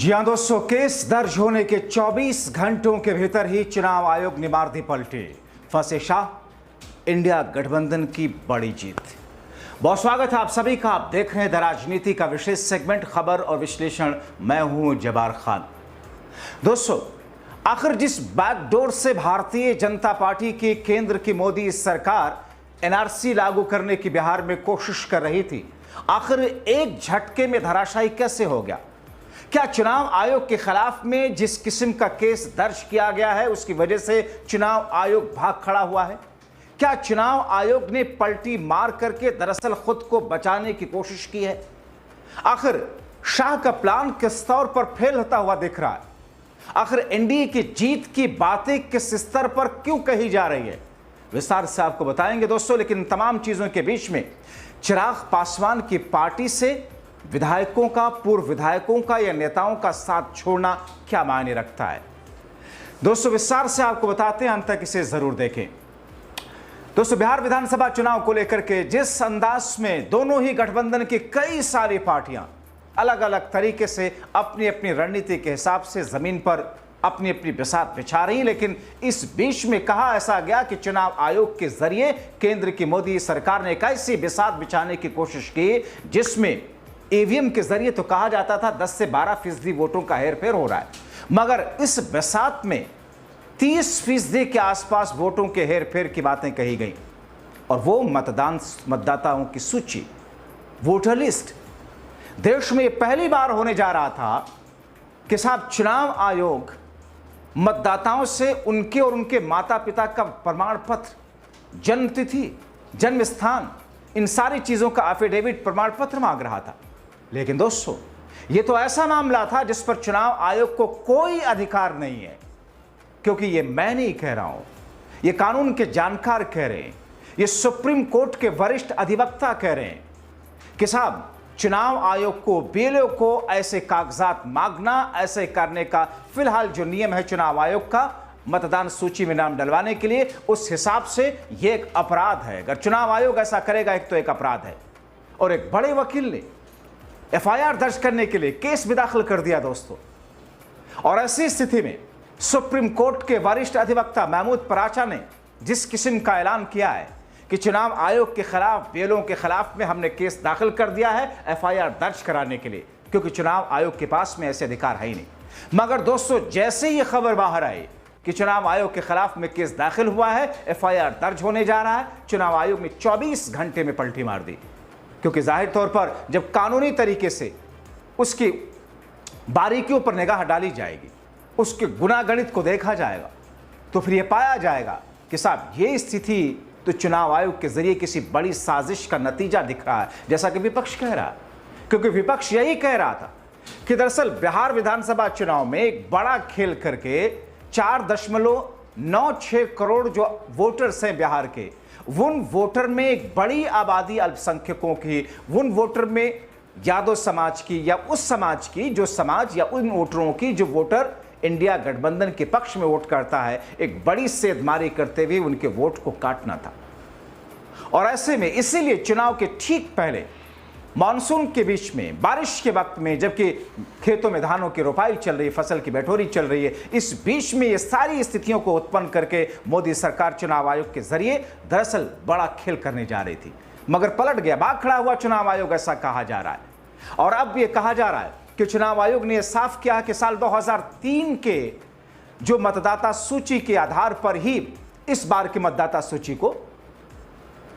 जी हां दोस्तों, केस दर्ज होने के 24 घंटों के भीतर ही चुनाव आयोग ने मार दी पलटी। फंसे शाह, इंडिया गठबंधन की बड़ी जीत। बहुत स्वागत है आप सभी का। आप देख रहे हैं द राजनीति का विशेष सेगमेंट खबर और विश्लेषण। मैं हूं जबार खान। दोस्तों, आखिर जिस बैकडोर से भारतीय जनता पार्टी की केंद्र की मोदी सरकार एनआरसी लागू करने की बिहार में कोशिश कर रही थी, आखिर एक झटके में धराशायी कैसे हो गया? क्या चुनाव आयोग के खिलाफ में जिस किस्म का केस दर्ज किया गया है उसकी वजह से चुनाव आयोग भाग खड़ा हुआ है? क्या चुनाव आयोग ने पलटी मार करके दरअसल खुद को बचाने की कोशिश की है? आखिर शाह का प्लान किस तौर पर फेल होता हुआ दिख रहा है? आखिर एनडीए की जीत की बातें किस स्तर पर क्यों कही जा रही है? विस्तार से आपको बताएंगे दोस्तों। लेकिन इन तमाम चीजों के बीच में चिराग पासवान की पार्टी से विधायकों का, पूर्व विधायकों का या नेताओं का साथ छोड़ना क्या मायने रखता है? दोस्तों, विस्तार से आपको बताते हैं, अंत तक इसे जरूर देखें। दोस्तों, बिहार विधानसभा चुनाव को लेकर के जिस अंदाज में दोनों ही गठबंधन की कई सारी पार्टियां अलग अलग तरीके से अपनी अपनी रणनीति के हिसाब से जमीन पर अपनी अपनी बिसात बिछा रही, लेकिन इस बीच में कहा ऐसा गया कि चुनाव आयोग के जरिए केंद्र की मोदी सरकार ने एक ऐसी बिसात बिछाने की कोशिश की जिसमें ईवीएम के जरिए तो कहा जाता था 10 से 12% वोटों का हेरफेर हो रहा है, मगर इस बिसात में 30% के आसपास वोटों के हेरफेर की बातें कही गई। और वो मतदाताओं की सूची, वोटर लिस्ट। देश में पहली बार होने जा रहा था कि साहब चुनाव आयोग मतदाताओं से उनके और उनके माता पिता का प्रमाण पत्र, जन्म तिथि, जन्म स्थान, इन सारी चीजों का एफिडेविट, प्रमाण पत्र मांग रहा था। लेकिन दोस्तों, यह तो ऐसा मामला था जिस पर चुनाव आयोग को कोई अधिकार नहीं है, क्योंकि यह मैं नहीं कह रहा हूं, यह कानून के जानकार कह रहे हैं, यह सुप्रीम कोर्ट के वरिष्ठ अधिवक्ता कह रहे हैं कि साहब चुनाव आयोग को, बीएलओ को ऐसे कागजात मांगना, ऐसे करने का फिलहाल जो नियम है चुनाव आयोग का मतदान सूची में नाम डलवाने के लिए, उस हिसाब से यह एक अपराध है। अगर चुनाव आयोग ऐसा करेगा एक तो एक अपराध है। और एक बड़े वकील ने एफआईआर दर्ज करने के लिए केस भी दाखिल कर दिया दोस्तों। और ऐसी स्थिति में सुप्रीम कोर्ट के वरिष्ठ अधिवक्ता महमूद पराचा ने जिस किस्म का ऐलान किया है कि चुनाव आयोग के खिलाफ, बीएलओ के खिलाफ में हमने केस दाखिल कर दिया है एफआईआर दर्ज कराने के लिए, क्योंकि चुनाव आयोग के पास में ऐसे अधिकार है ही नहीं। मगर दोस्तों, जैसे ही खबर बाहर आई कि चुनाव आयोग के खिलाफ में केस दाखिल हुआ है, एफआईआर दर्ज होने जा रहा है, चुनाव आयोग ने 24 घंटे में पलटी मार दी। क्योंकि जाहिर तौर पर जब कानूनी तरीके से उसकी बारीकियों पर निगाह डाली जाएगी, उसके गुनागणित को देखा जाएगा, तो फिर यह पाया जाएगा कि साहब ये स्थिति तो चुनाव आयोग के जरिए किसी बड़ी साजिश का नतीजा दिख रहा है, जैसा कि विपक्ष कह रहा है। क्योंकि विपक्ष यही कह रहा था कि दरअसल बिहार विधानसभा चुनाव में एक बड़ा खेल करके 4.96 करोड़ जो वोटर्स हैं बिहार के, उन वोटर में एक बड़ी आबादी अल्पसंख्यकों की, उन वोटर में यादव समाज की या उस समाज की जो समाज या उन वोटरों की जो वोटर इंडिया गठबंधन के पक्ष में वोट करता है, एक बड़ी सेधमारी करते हुए उनके वोट को काटना था। और ऐसे में इसीलिए चुनाव के ठीक पहले, मानसून के बीच में, बारिश के वक्त में, जबकि खेतों में धानों की रोपाई चल रही है, फसल की बैठोरी चल रही है, इस बीच में ये सारी स्थितियों को उत्पन्न करके मोदी सरकार चुनाव आयोग के जरिए दरअसल बड़ा खेल करने जा रही थी। मगर पलट गया, भाग खड़ा हुआ चुनाव आयोग, ऐसा कहा जा रहा है। और अब यह कहा जा रहा है कि चुनाव आयोग ने यह साफ किया कि साल 2003 के जो मतदाता सूची के आधार पर ही इस बार की मतदाता सूची को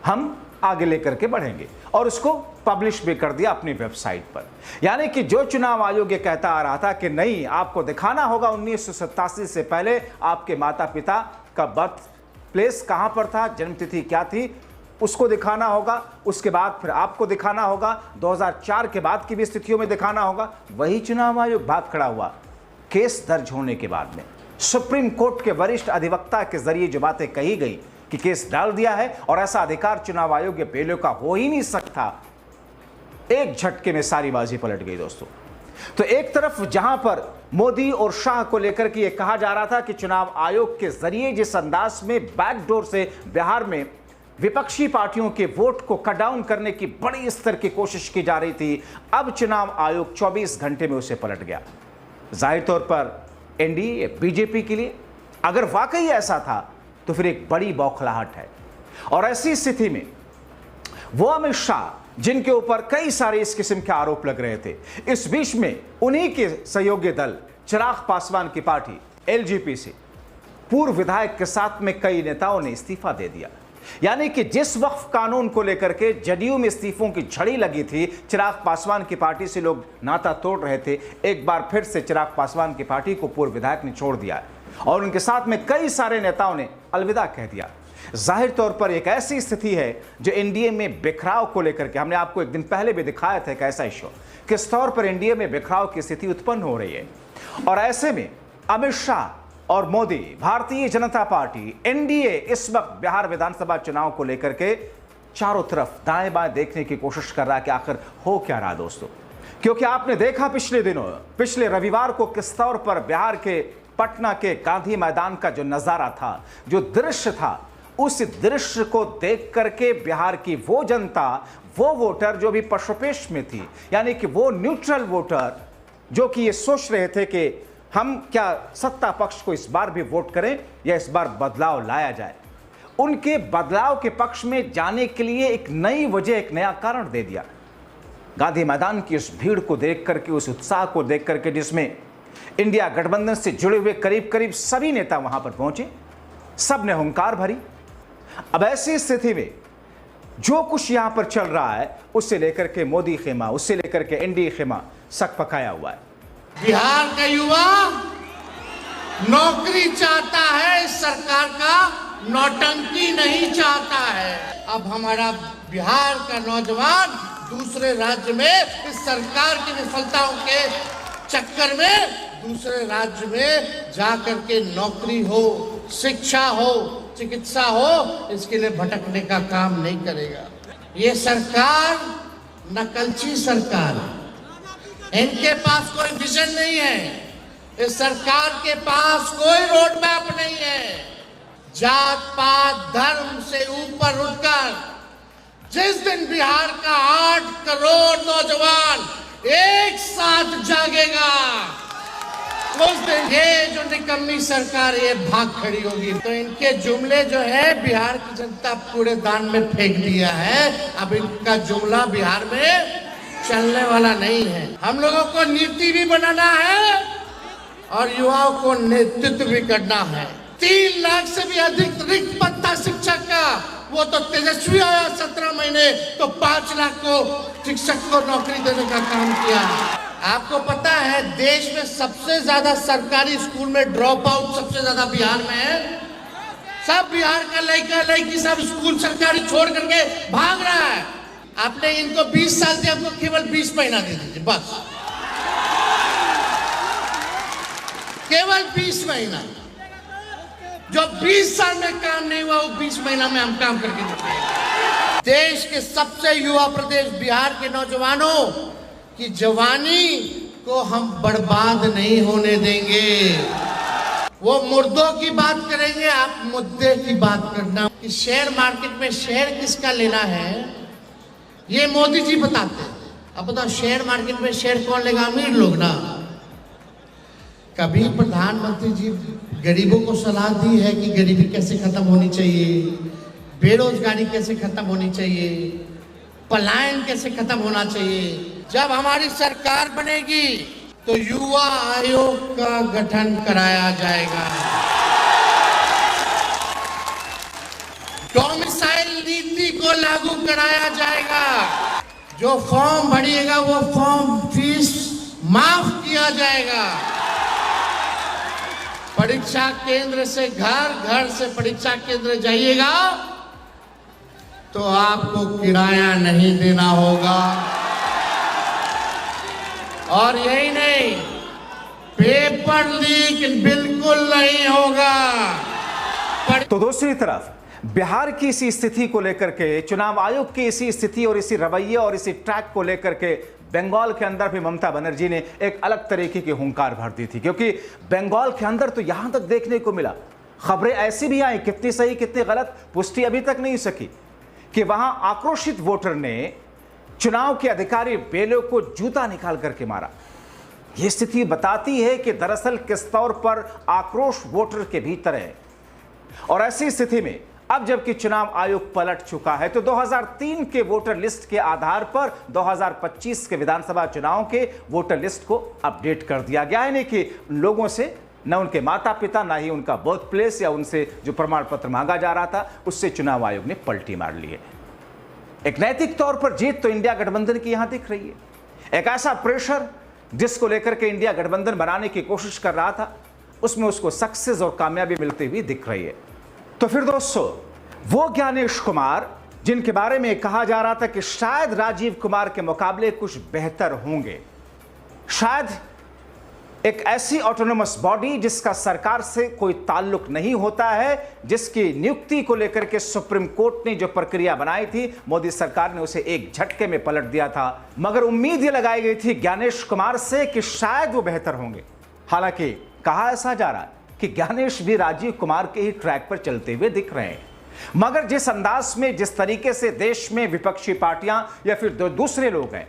हम आगे लेकर के बढ़ेंगे, और उसको पब्लिश भी कर दिया अपनी वेबसाइट पर। यानी कि जो चुनाव आयोग ये कहता आ रहा था कि नहीं, आपको दिखाना होगा 1987 से पहले आपके माता पिता का बर्थ प्लेस कहां पर था, जन्मतिथि क्या थी, उसको दिखाना होगा। उसके बाद फिर आपको दिखाना होगा 2004 के बाद की भी स्थितियों में दिखाना होगा। वही चुनाव आयोग भाग खड़ा हुआ केस दर्ज होने के बाद में। सुप्रीम कोर्ट के वरिष्ठ अधिवक्ता के जरिए जो बातें कही गई कि केस डाल दिया है और ऐसा अधिकार चुनाव आयोग के बीएलओ का हो ही नहीं सकता, एक झटके में सारी बाजी पलट गई दोस्तों। तो एक तरफ जहां पर मोदी और शाह को लेकर के यह कहा जा रहा था कि चुनाव आयोग के जरिए जिस अंदाज में बैकडोर से बिहार में विपक्षी पार्टियों के वोट को कट डाउन करने की बड़ी स्तर की कोशिश की जा रही थी, अब चुनाव आयोग 24 घंटे में उसे पलट गया। जाहिर तौर पर एनडीए बीजेपी के लिए अगर वाकई ऐसा था तो फिर एक बड़ी बौखलाहट है। और ऐसी स्थिति में वो अमित शाह जिनके ऊपर कई सारे इस किस्म के आरोप लग रहे थे, इस बीच में उन्हीं के सहयोगी दल चिराग पासवान की पार्टी एलजेपी से पूर्व विधायक के साथ में कई नेताओं ने इस्तीफा दे दिया। यानी कि जिस वक्फ कानून को लेकर के जदयू में इस्तीफों की झड़ी लगी थी, चिराग पासवान की पार्टी से लोग नाता तोड़ रहे थे, एक बार फिर से चिराग पासवान की पार्टी को पूर्व विधायक ने छोड़ दिया और उनके साथ में कई सारे नेताओं ने अलविदा कह दिया। जाहिर तौर पर एक ऐसी स्थिति है जो एनडीए में बिखराव को लेकर के, हमने आपको एक दिन पहले भी दिखाया था एक ऐसा इशू, किस तौर पर एनडीए में बिखराव की स्थिति उत्पन्न हो रही है। और ऐसे में अमित शाह और मोदी, भारतीय जनता पार्टी, एनडीए इस वक्त बिहार विधानसभा चुनाव को लेकर के चारों तरफ दाएं बाएं देखने की कोशिश कर रहा है कि आखिर हो क्या रहा दोस्तों। क्योंकि आपने देखा पिछले दिनों, पिछले रविवार को किस तौर पर बिहार के पटना के गांधी मैदान का जो नजारा था, जो दृश्य था, उस दृश्य को देख करके बिहार की वो जनता, वो वोटर जो भी पशुपेश में थी, यानी कि वो न्यूट्रल वोटर जो कि ये सोच रहे थे कि हम क्या सत्ता पक्ष को इस बार भी वोट करें या इस बार बदलाव लाया जाए, उनके बदलाव के पक्ष में जाने के लिए एक नई वजह, एक नया कारण दे दिया। गांधी मैदान की उस भीड़ को देख करके, उस उत्साह को देख करके, जिसमें इंडिया गठबंधन से जुड़े हुए करीब करीब सभी नेता वहां पर पहुंचे, सब ने हुंकार भरी। अब ऐसी स्थिति में जो कुछ यहां पर चल रहा है, उससे लेकर के मोदी खेमा, उससे लेकर के एनडीए खेमा सक पकाया हुआ है। बिहार का युवा नौकरी चाहता है, इस सरकार का नौटंकी नहीं चाहता है। अब हमारा बिहार का नौजवान दूसरे राज्य में इस सरकार की विफलताओं के चक्कर में दूसरे राज्य में जाकर के नौकरी हो, शिक्षा हो, चिकित्सा हो, इसके लिए भटकने का काम नहीं करेगा। ये सरकार नकलची सरकार है, इनके पास कोई विजन नहीं है, इस सरकार के पास कोई रोड मैप नहीं है। जात पात धर्म से ऊपर उठकर जिस दिन बिहार का 8 करोड़ नौजवान एक साथ जागेगा, उस दिन ये जो निकम्मी सरकार ये भाग खड़ी होगी। तो इनके जुमले जो है बिहार की जनता कूड़ेदान में फेंक दिया है। अब इनका जुमला बिहार में चलने वाला नहीं है। हम लोगों को नीति भी बनाना है और युवाओं को नेतृत्व भी करना है। 3 लाख से भी अधिक रिक्त पद था शिक्षक का, वो तो तेजस्वी आया 17 महीने तो 5 लाख को शिक्षक को नौकरी देने का काम किया। आपको पता है देश में सबसे ज्यादा सरकारी स्कूल में ड्रॉप आउट सबसे ज्यादा बिहार में है। सब बिहार का लड़का लड़की सब स्कूल सरकारी छोड़ करके भाग रहा है। आपने इनको 20 साल से आपको केवल 20 महीना दे दीजिए, बस केवल 20 महीना। जो 20 साल में काम नहीं हुआ वो 20 महीना में हम काम करके दिखाएंगे। देश के सबसे युवा प्रदेश बिहार के नौजवानों की जवानी को हम बर्बाद नहीं होने देंगे। वो मुर्दों की बात करेंगे, आप मुद्दे की बात करना। कि शेयर मार्केट में शेयर किसका लेना है ये मोदी जी बताते हैं। अब बताओ शेयर मार्केट में शेयर कौन लेगा? अमीर लोग ना। कभी प्रधानमंत्री जी गरीबों को सलाह दी है कि गरीबी कैसे खत्म होनी चाहिए, बेरोजगारी कैसे खत्म होनी चाहिए, पलायन कैसे खत्म होना चाहिए? जब हमारी सरकार बनेगी तो युवा आयोग का गठन कराया जाएगा। डोमिसाइल नीति को लागू कराया जाएगा। जो फॉर्म भरिएगा वो फॉर्म फीस माफ किया जाएगा। परीक्षा केंद्र से घर से परीक्षा केंद्र जाइएगा तो आपको किराया नहीं देना होगा। और यही नहीं, पेपर लीक बिल्कुल नहीं होगा। तो दूसरी तरफ बिहार की इसी स्थिति को लेकर के, चुनाव आयोग की इसी स्थिति और इसी रवैये और इसी ट्रैक को लेकर के बंगाल के अंदर भी ममता बनर्जी ने एक अलग तरीके की हुंकार भर दी थी। क्योंकि बंगाल के अंदर तो यहां तक देखने को मिला, खबरें ऐसी भी आई, कितनी सही कितनी गलत पुष्टि अभी तक नहीं सकी, कि वहां आक्रोशित वोटर ने चुनाव के अधिकारी बेलो को जूता निकाल करके मारा। ये स्थिति बताती है कि दरअसल किस तौर पर आक्रोश वोटर के भीतर है। और ऐसी स्थिति में अब जबकि चुनाव आयोग पलट चुका है तो 2003 के वोटर लिस्ट के आधार पर 2025 के विधानसभा चुनाव के वोटर लिस्ट को अपडेट कर दिया गया है। यानी कि लोगों से न उनके माता पिता ना ही उनका बर्थ प्लेस या उनसे जो प्रमाण पत्र मांगा जा रहा था उससे चुनाव आयोग ने पलटी मार ली है। एक नैतिक तौर पर जीत तो इंडिया गठबंधन की यहां दिख रही है। एक ऐसा प्रेशर जिसको लेकर के इंडिया गठबंधन बनाने की कोशिश कर रहा था उसमें उसको सक्सेस और कामयाबी मिलती हुई दिख रही है। तो फिर दोस्तों, वो ज्ञानेश कुमार जिनके बारे में कहा जा रहा था कि शायद राजीव कुमार के मुकाबले कुछ बेहतर होंगे, शायद एक ऐसी ऑटोनोमस बॉडी जिसका सरकार से कोई ताल्लुक नहीं होता है, जिसकी नियुक्ति को लेकर के सुप्रीम कोर्ट ने जो प्रक्रिया बनाई थी मोदी सरकार ने उसे एक झटके में पलट दिया था। मगर उम्मीद यह लगाई गई थी ज्ञानेश कुमार से कि शायद वो बेहतर होंगे। हालांकि कहा ऐसा जा रहा है कि ज्ञानेश भी राजीव कुमार के ही ट्रैक पर चलते हुए दिख रहे हैं। मगर जिस अंदाज में, जिस तरीके से देश में विपक्षी पार्टियां या फिर दूसरे लोग हैं,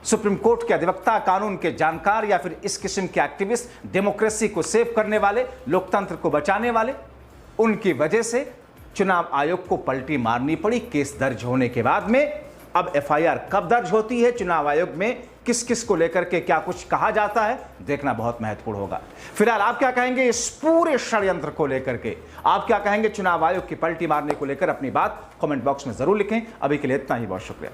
सुप्रीम कोर्ट के अधिवक्ता, कानून के जानकार या फिर इस किस्म के एक्टिविस्ट, डेमोक्रेसी को सेव करने वाले, लोकतंत्र को बचाने वाले, उनकी वजह से चुनाव आयोग को पलटी मारनी पड़ी केस दर्ज होने के बाद में। अब एफआईआर कब दर्ज होती है, चुनाव आयोग में किस किस को लेकर के क्या कुछ कहा जाता है, देखना बहुत महत्वपूर्ण होगा। फिलहाल आप क्या कहेंगे इस पूरे षड्यंत्र को लेकर के? आप क्या कहेंगे चुनाव आयोग की पलटी मारने को लेकर? अपनी बात कमेंट बॉक्स में जरूर लिखें। अभी के लिए इतना ही, बहुत शुक्रिया।